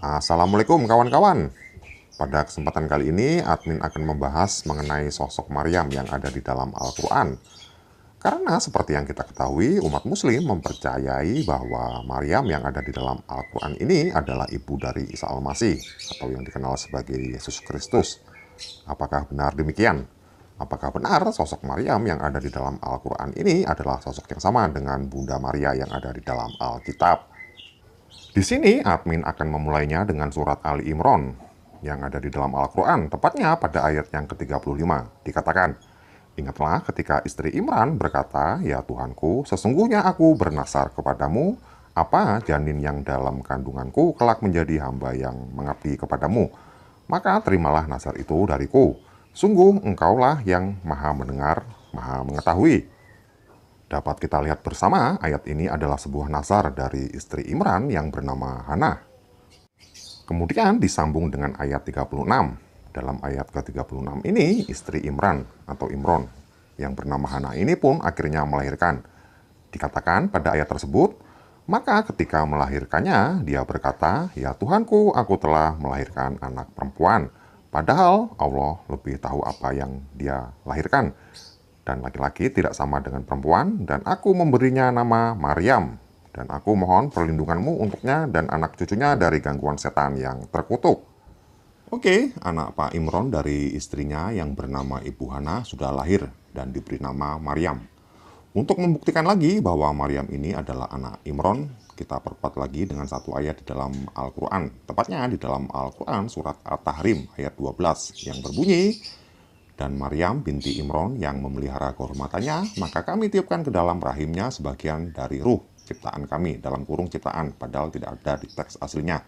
Assalamualaikum kawan-kawan. Pada kesempatan kali ini, admin akan membahas mengenai sosok Maryam yang ada di dalam Al-Quran. Karena seperti yang kita ketahui, umat muslim mempercayai bahwa Maryam yang ada di dalam Al-Quran ini adalah ibu dari Isa Al-Masih, atau yang dikenal sebagai Yesus Kristus. Apakah benar demikian? Apakah benar sosok Maryam yang ada di dalam Al-Quran ini adalah sosok yang sama dengan Bunda Maria yang ada di dalam Alkitab? Di sini, admin akan memulainya dengan surat Ali Imran yang ada di dalam Al-Quran, tepatnya pada ayat yang ke-35. Dikatakan, "Ingatlah ketika istri Imran berkata, 'Ya Tuhanku, sesungguhnya aku bernasar kepadamu, apa janin yang dalam kandunganku kelak menjadi hamba yang mengabdi kepadamu. Maka terimalah nasar itu dariku. Sungguh engkaulah yang maha mendengar, maha mengetahui.'" Dapat kita lihat bersama, ayat ini adalah sebuah nazar dari istri Imran yang bernama Hana. Kemudian disambung dengan ayat 36. Dalam ayat ke-36 ini, istri Imran atau Imron yang bernama Hana ini pun akhirnya melahirkan. Dikatakan pada ayat tersebut, "Maka ketika melahirkannya, dia berkata, 'Ya Tuhanku, aku telah melahirkan anak perempuan.' Padahal Allah lebih tahu apa yang dia lahirkan. Dan laki-laki tidak sama dengan perempuan, dan aku memberinya nama Maryam. Dan aku mohon perlindunganmu untuknya dan anak cucunya dari gangguan setan yang terkutuk." Oke, anak Pak Imron dari istrinya yang bernama Ibu Hana sudah lahir dan diberi nama Maryam. Untuk membuktikan lagi bahwa Maryam ini adalah anak Imron, kita perkuat lagi dengan satu ayat di dalam Al-Quran. Tepatnya di dalam Al-Quran surat At-Tahrim ayat 12 yang berbunyi, "Dan Maryam binti Imron yang memelihara kehormatannya, maka kami tiupkan ke dalam rahimnya sebagian dari ruh ciptaan kami," dalam kurung ciptaan, padahal tidak ada di teks aslinya.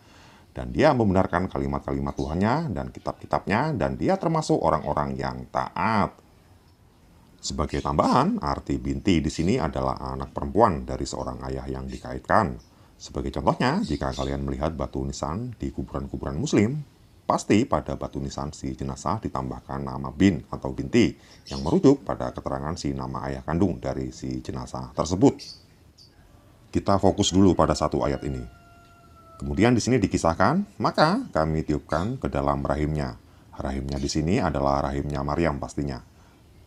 "Dan dia membenarkan kalimat-kalimat Tuhannya dan kitab-kitabnya, dan dia termasuk orang-orang yang taat." Sebagai tambahan, arti binti di sini adalah anak perempuan dari seorang ayah yang dikaitkan. Sebagai contohnya, jika kalian melihat batu nisan di kuburan-kuburan muslim, pasti pada batu nisan si jenazah ditambahkan nama bin atau binti yang merujuk pada keterangan si nama ayah kandung dari si jenazah tersebut. Kita fokus dulu pada satu ayat ini. Kemudian di sini dikisahkan, "Maka kami tiupkan ke dalam rahimnya." Rahimnya di sini adalah rahimnya Maryam pastinya.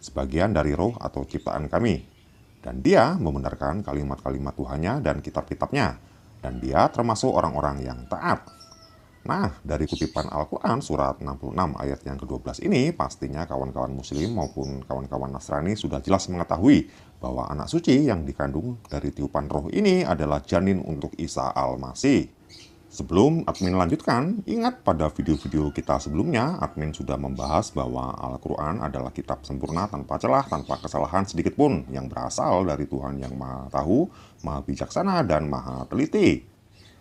"Sebagian dari roh atau ciptaan kami. Dan dia membenarkan kalimat-kalimat Tuhannya dan kitab-kitabnya. Dan dia termasuk orang-orang yang taat." Nah, dari kutipan Al-Quran surat 66 ayat yang ke-12 ini, pastinya kawan-kawan muslim maupun kawan-kawan Nasrani sudah jelas mengetahui bahwa anak suci yang dikandung dari tiupan roh ini adalah janin untuk Isa Al-Masih. Sebelum admin lanjutkan, ingat pada video-video kita sebelumnya, admin sudah membahas bahwa Al-Quran adalah kitab sempurna tanpa celah, tanpa kesalahan sedikit pun, yang berasal dari Tuhan yang maha tahu, maha bijaksana, dan maha teliti.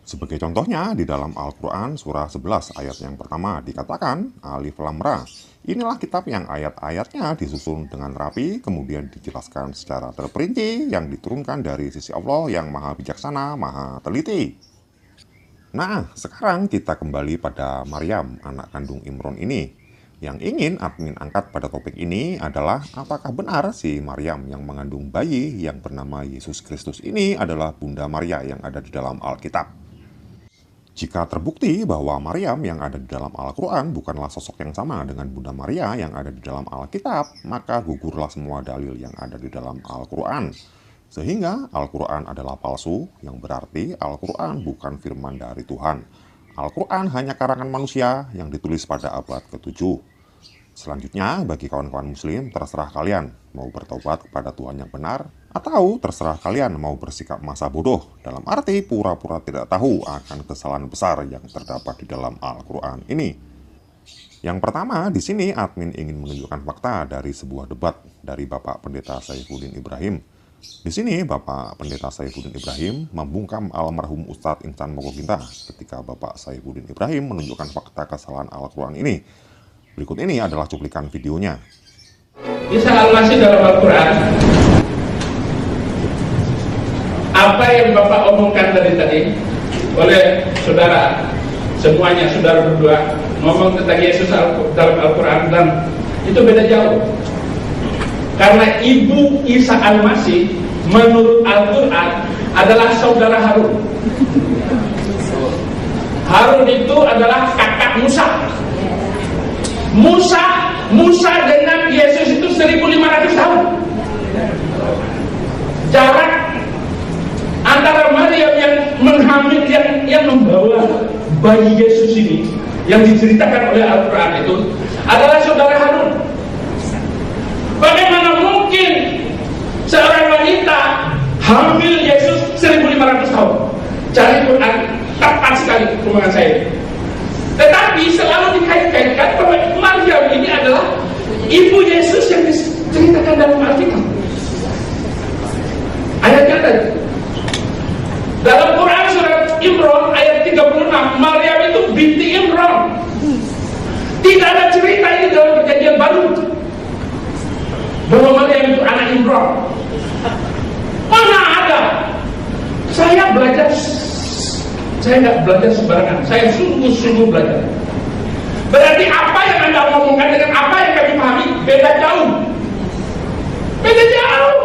Sebagai contohnya, di dalam Al-Quran surah 11 ayat yang pertama dikatakan, Alif Lam Ra. Inilah kitab yang ayat-ayatnya disusun dengan rapi, kemudian dijelaskan secara terperinci, yang diturunkan dari sisi Allah yang maha bijaksana, maha teliti. Nah, sekarang kita kembali pada Maryam, anak kandung Imron ini. Yang ingin admin angkat pada topik ini adalah, apakah benar si Maryam yang mengandung bayi yang bernama Yesus Kristus ini adalah Bunda Maria yang ada di dalam Alkitab? Jika terbukti bahwa Maryam yang ada di dalam Al-Quran bukanlah sosok yang sama dengan Bunda Maria yang ada di dalam Alkitab, maka gugurlah semua dalil yang ada di dalam Al-Quran. Sehingga Al-Quran adalah palsu, yang berarti Al-Quran bukan firman dari Tuhan. Al-Quran hanya karangan manusia yang ditulis pada abad ke-7. Selanjutnya, bagi kawan-kawan muslim, terserah kalian mau bertobat kepada Tuhan yang benar, atau terserah kalian mau bersikap masa bodoh, dalam arti pura-pura tidak tahu akan kesalahan besar yang terdapat di dalam Al-Quran ini. Yang pertama, di sini admin ingin menunjukkan fakta dari sebuah debat dari Bapak Pendeta Saifuddin Ibrahim. Di sini, Bapak Pendeta Saifuddin Ibrahim membungkam almarhum Ustadz Insan Mokoginta ketika Bapak Saifuddin Ibrahim menunjukkan fakta kesalahan Al-Quran ini. Berikut ini adalah cuplikan videonya. Isa Al-Masih dalam Al-Quran, apa yang Bapak omongkan tadi oleh saudara, semuanya saudara berdua ngomong tentang Yesus dalam Al-Quran, dan itu beda jauh. Karena ibu Isa Al-Masih menurut Al-Quran adalah saudara Harun. Harun itu adalah kakak Musa. Musa dengan Yesus itu 1500 tahun. Jarak antara Maryam yang menghamil, yang membawa bayi Yesus ini, yang diceritakan oleh Alquran itu adalah saudara Harun. Bagaimana mungkin seorang wanita hamil Yesus 1500 tahun? Cari Quran, tepat sekali hubungan saya. Tetapi selalu dikait-kaitkan bahwa Maryam ini adalah ibu Yesus yang diceritakan dalam Alkitab. Ayatnya tadi dalam Quran surat Imran ayat 36, Maryam itu binti Imran. Tidak ada cerita ini dalam Perjanjian Baru bahwa Maryam itu anak Imran. Mana ada? Saya nggak belajar sembarangan. Saya sungguh-sungguh belajar. Berarti apa yang Anda ngomongkan dengan apa yang kami pahami beda jauh. Beda jauh.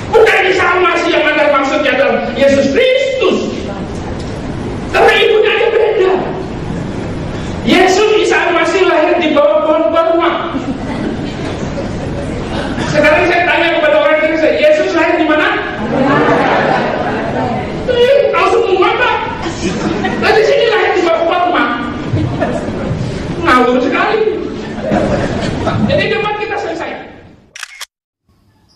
Bukan sama sih yang Anda maksudnya adalah Yesus Kristus. Karena ibunya aja beda. Yesus Isa masih lahir di bawah pohon kurma. Sekarang saya tanya kepada orang Indonesia, Yesus lahir di mana? Tahu semua Pak. Tadi sini lahir di bawah kurma. Ngawur sekali. Jadi debat kita selesai.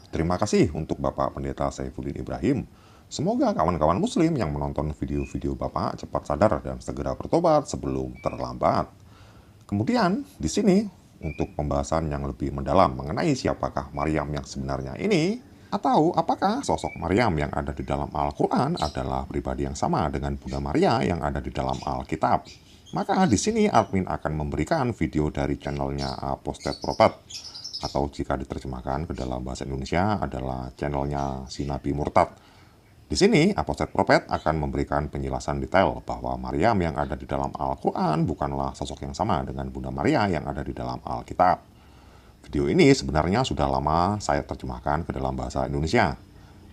Terima kasih untuk Bapak Pendeta Saifuddin Ibrahim. Semoga kawan-kawan muslim yang menonton video-video Bapak cepat sadar dan segera bertobat sebelum terlambat. Kemudian di sini untuk pembahasan yang lebih mendalam mengenai siapakah Maryam yang sebenarnya ini, atau apakah sosok Maryam yang ada di dalam Al-Quran adalah pribadi yang sama dengan Bunda Maria yang ada di dalam Alkitab. Maka di sini admin akan memberikan video dari channelnya Apostate Prophet, atau jika diterjemahkan ke dalam bahasa Indonesia adalah channelnya si Nabi Murtad. Di sini Apostate Prophet akan memberikan penjelasan detail bahwa Maryam yang ada di dalam Al-Quran bukanlah sosok yang sama dengan Bunda Maria yang ada di dalam Alkitab. Video ini sebenarnya sudah lama saya terjemahkan ke dalam bahasa Indonesia.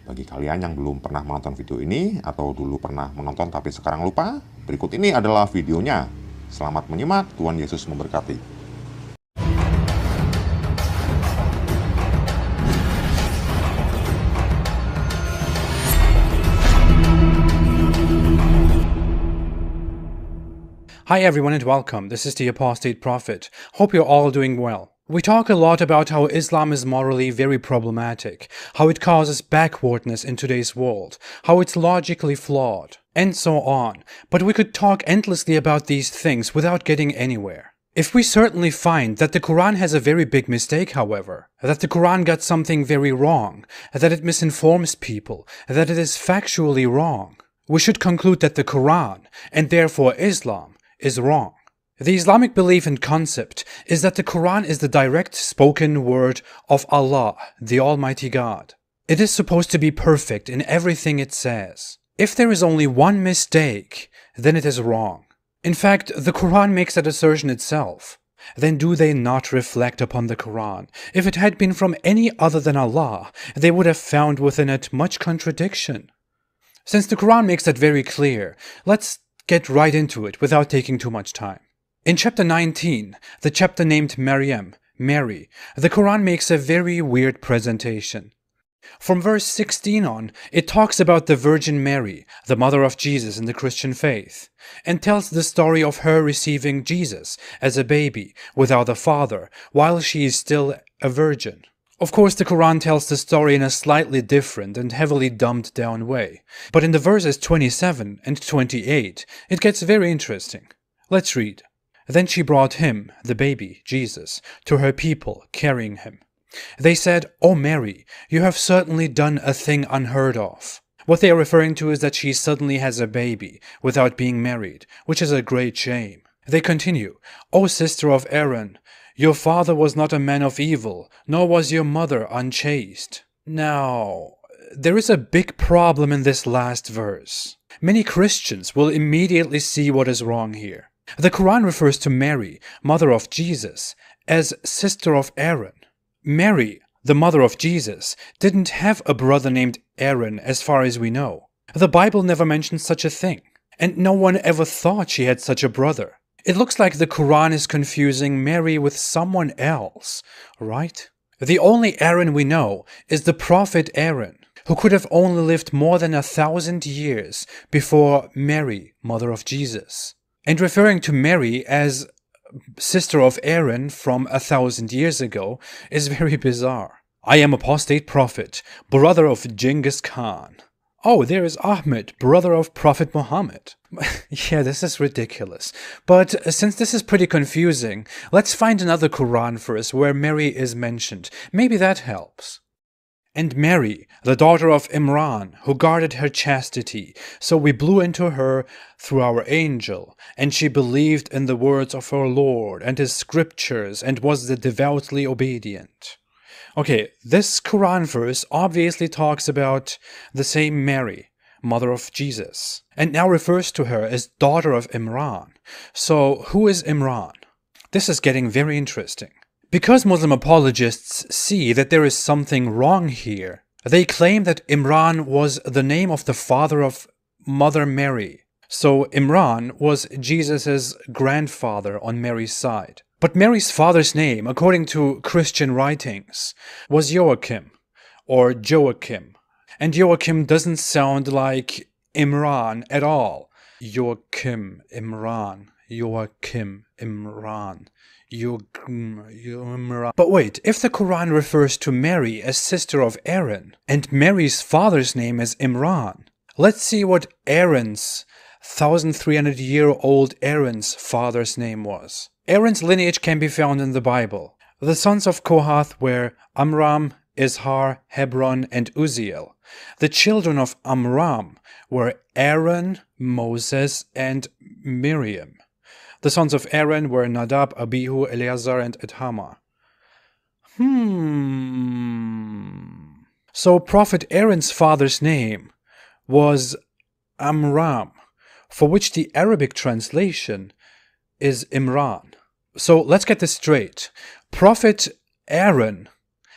Bagi kalian yang belum pernah menonton video ini atau dulu pernah menonton tapi sekarang lupa, berikut ini adalah videonya. Selamat menyimak, Tuhan Yesus memberkati. Hi everyone and welcome. This is the Apostate Prophet. Hope you're all doing well. We talk a lot about how Islam is morally very problematic, how it causes backwardness in today's world, how it's logically flawed, and so on. But we could talk endlessly about these things without getting anywhere. If we certainly find that the Quran has a very big mistake, however, that the Quran got something very wrong, that it misinforms people, that it is factually wrong, we should conclude that the Quran, and therefore Islam, is wrong. The Islamic belief and concept is that the Quran is the direct spoken word of Allah, the Almighty God. It is supposed to be perfect in everything it says. If there is only one mistake, then it is wrong. In fact, the Quran makes that assertion itself. Then do they not reflect upon the Quran? If it had been from any other than Allah, they would have found within it much contradiction. Since the Quran makes that very clear, let's get right into it without taking too much time. In chapter 19, the chapter named Maryam, Mary, the Quran makes a very weird presentation. From verse 16 on, it talks about the Virgin Mary, the mother of Jesus in the Christian faith, and tells the story of her receiving Jesus as a baby without a father while she is still a virgin. Of course, the Quran tells the story in a slightly different and heavily dumbed down way, but in the verses 27 and 28, it gets very interesting. Let's read. Then she brought him, the baby, Jesus, to her people, carrying him. They said, "O Mary, you have certainly done a thing unheard of." What they are referring to is that she suddenly has a baby without being married, which is a great shame. They continue, "O sister of Aaron, your father was not a man of evil, nor was your mother unchaste." Now, there is a big problem in this last verse. Many Christians will immediately see what is wrong here. The Quran refers to Mary, mother of Jesus, as sister of Aaron. Mary, the mother of Jesus, didn't have a brother named Aaron as far as we know. The Bible never mentions such a thing. And no one ever thought she had such a brother. It looks like the Quran is confusing Mary with someone else, right? The only Aaron we know is the prophet Aaron, who could have only lived more than 1,000 years before Mary, mother of Jesus. And referring to Mary as sister of Aaron from 1,000 years ago is very bizarre. I am apostate prophet, brother of Genghis Khan. Oh, there is Ahmed, brother of Prophet Muhammad. Yeah, this is ridiculous. But since this is pretty confusing, let's find another Quran verse where Mary is mentioned. Maybe that helps. And Mary, the daughter of Imran, who guarded her chastity, so we blew into her through our angel, and she believed in the words of her Lord and his scriptures, and was the devoutly obedient. Okay, this Quran verse obviously talks about the same Mary, mother of Jesus, and now refers to her as daughter of Imran. So, who is Imran? This is getting very interesting. Because Muslim apologists see that there is something wrong here, they claim that Imran was the name of the father of Mother Mary. So Imran was Jesus' grandfather on Mary's side. But Mary's father's name, according to Christian writings, was Joachim, or Joachim. And Joachim doesn't sound like Imran at all. Joachim, Imran, Joachim, Imran. But wait, if the Quran refers to Mary as sister of Aaron, and Mary's father's name is Imran, let's see what Aaron's 1,300-year-old Aaron's father's name was. Aaron's lineage can be found in the Bible. The sons of Kohath were Amram, Izhar, Hebron, and Uzziel. The children of Amram were Aaron, Moses, and Miriam. The sons of Aaron were Nadab, Abihu, Eleazar, and Ithamar. So Prophet Aaron's father's name was Amram, for which the Arabic translation is Imran. So let's get this straight. Prophet Aaron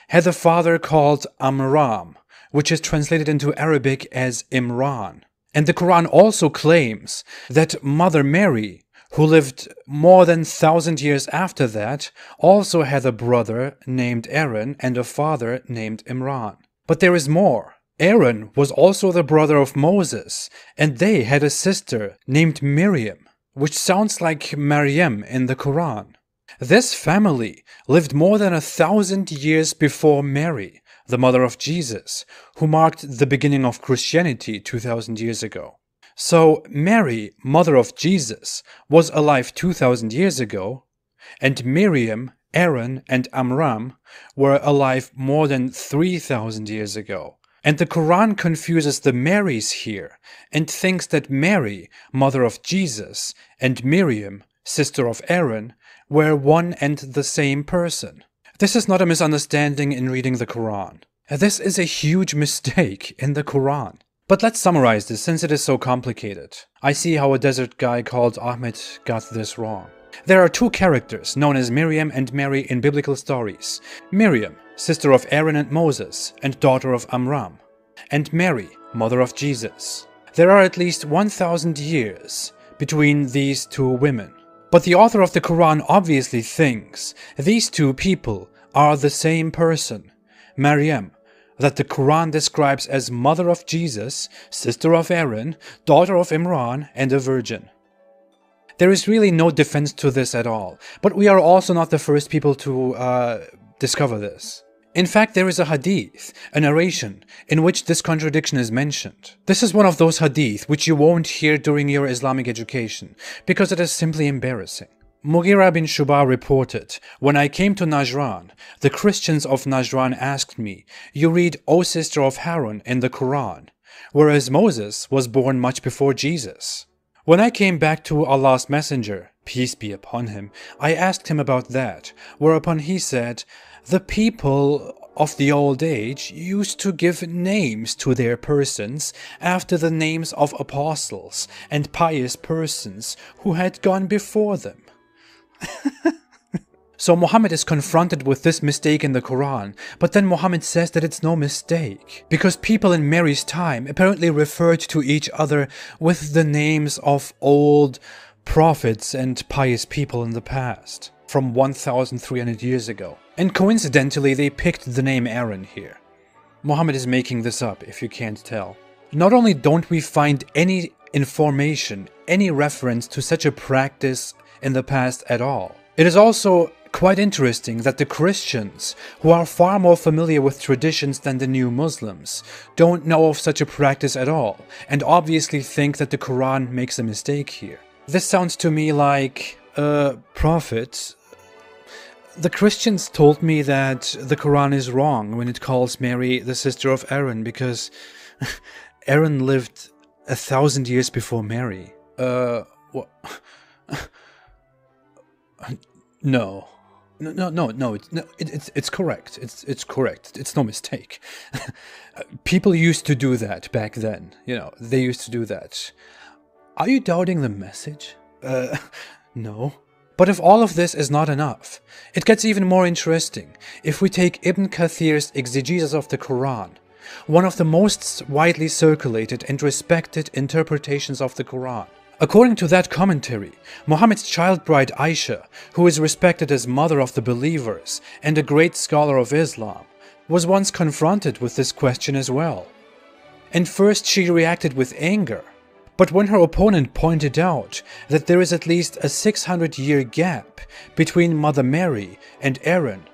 had a father called Amram, which is translated into Arabic as Imran. And the Quran also claims that Mother Mary, who lived more than 1,000 years after that, also had a brother named Aaron and a father named Imran. But there is more. Aaron was also the brother of Moses, and they had a sister named Miriam, which sounds like Maryam in the Quran. This family lived more than 1,000 years before Mary, the mother of Jesus, who marked the beginning of Christianity 2,000 years ago. So Mary, mother of Jesus, was alive 2,000 years ago, and Miriam, Aaron, and Amram were alive more than 3,000 years ago. And the Quran confuses the Marys here and thinks that Mary, mother of Jesus, and Miriam, sister of Aaron, were one and the same person. This is not a misunderstanding in reading the Quran. This is a huge mistake in the Quran. But let's summarize this since it is so complicated. I see how a desert guy called Ahmed got this wrong. There are two characters known as Miriam and Mary in biblical stories. Miriam, sister of Aaron and Moses, and daughter of Amram. And Mary, mother of Jesus. There are at least 1,000 years between these two women. But the author of the Quran obviously thinks these two people are the same person, Maryam, that the Quran describes as mother of Jesus, sister of Aaron, daughter of Imran, and a virgin. There is really no defense to this at all, but we are also not the first people to discover this. In fact, there is a hadith, a narration, in which this contradiction is mentioned. This is one of those hadith which you won't hear during your Islamic education, because it is simply embarrassing. Mughira bin Shuba reported, "When I came to Najran, the Christians of Najran asked me, 'You read, O sister of Harun, in the Quran, whereas Moses was born much before Jesus.' When I came back to Allah's Messenger, peace be upon him, I asked him about that, whereupon he said, 'The people of the old age used to give names to their persons after the names of apostles and pious persons who had gone before them.'" So Muhammad is confronted with this mistake in the Quran, but then Muhammad says that it's no mistake, because people in Mary's time apparently referred to each other with the names of old prophets and pious people in the past, from 1,300 years ago. And coincidentally, they picked the name Aaron here. Muhammad is making this up, if you can't tell. Not only don't we find any information, any reference to such a practice in the past at all, it is also quite interesting that the Christians, who are far more familiar with traditions than the new Muslims, don't know of such a practice at all, and obviously think that the Quran makes a mistake here. This sounds to me like, Prophet, the Christians told me that the Quran is wrong when it calls Mary the sister of Aaron, because Aaron lived 1,000 years before Mary. What? No. No, it's correct. It's correct. It's no mistake. People used to do that back then. You know, they used to do that. Are you doubting the message? No. But if all of this is not enough, it gets even more interesting if we take Ibn Kathir's exegesis of the Quran, one of the most widely circulated and respected interpretations of the Quran. According to that commentary, Muhammad's child bride Aisha, who is respected as mother of the believers and a great scholar of Islam, was once confronted with this question as well. And first she reacted with anger, but when her opponent pointed out that there is at least a 600-year gap between Mother Mary and Aaron,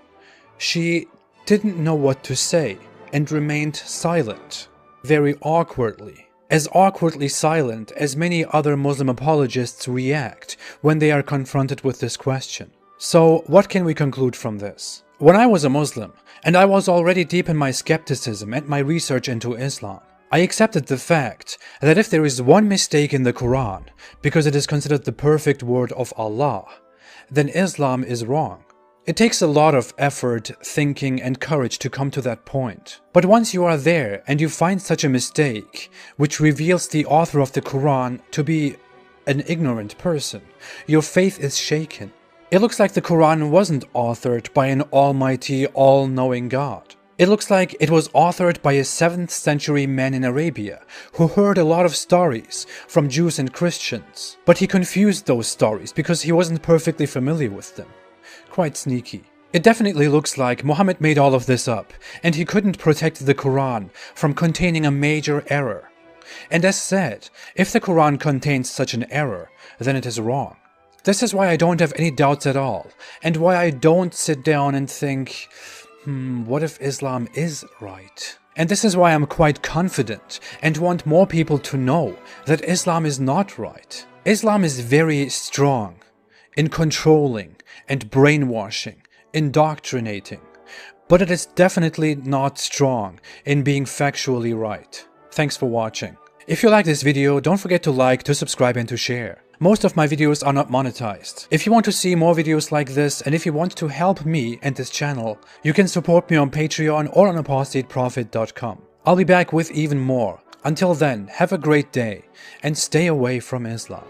she didn't know what to say and remained silent, very awkwardly. As awkwardly silent as many other Muslim apologists react when they are confronted with this question. So, what can we conclude from this? When I was a Muslim, and I was already deep in my skepticism and my research into Islam, I accepted the fact that if there is one mistake in the Quran, because it is considered the perfect word of Allah, then Islam is wrong. It takes a lot of effort, thinking, and courage to come to that point. But once you are there and you find such a mistake, which reveals the author of the Quran to be an ignorant person, your faith is shaken. It looks like the Quran wasn't authored by an almighty, all-knowing God. It looks like it was authored by a 7th century man in Arabia who heard a lot of stories from Jews and Christians, but he confused those stories because he wasn't perfectly familiar with them. Quite sneaky. It definitely looks like Muhammad made all of this up, and he couldn't protect the Quran from containing a major error. And as said, if the Quran contains such an error, then it is wrong. This is why I don't have any doubts at all, and why I don't sit down and think, what if Islam is right? And this is why I'm quite confident and want more people to know that Islam is not right. Islam is very strong in controlling and brainwashing, indoctrinating, but it is definitely not strong in being factually right. Thanks for watching. If you like this video, don't forget to like, to subscribe, and to share. Most of my videos are not monetized. If you want to see more videos like this, and if you want to help me and this channel, you can support me on Patreon or on apostateprophet.com. I'll be back with even more. Until then, have a great day, and stay away from Islam.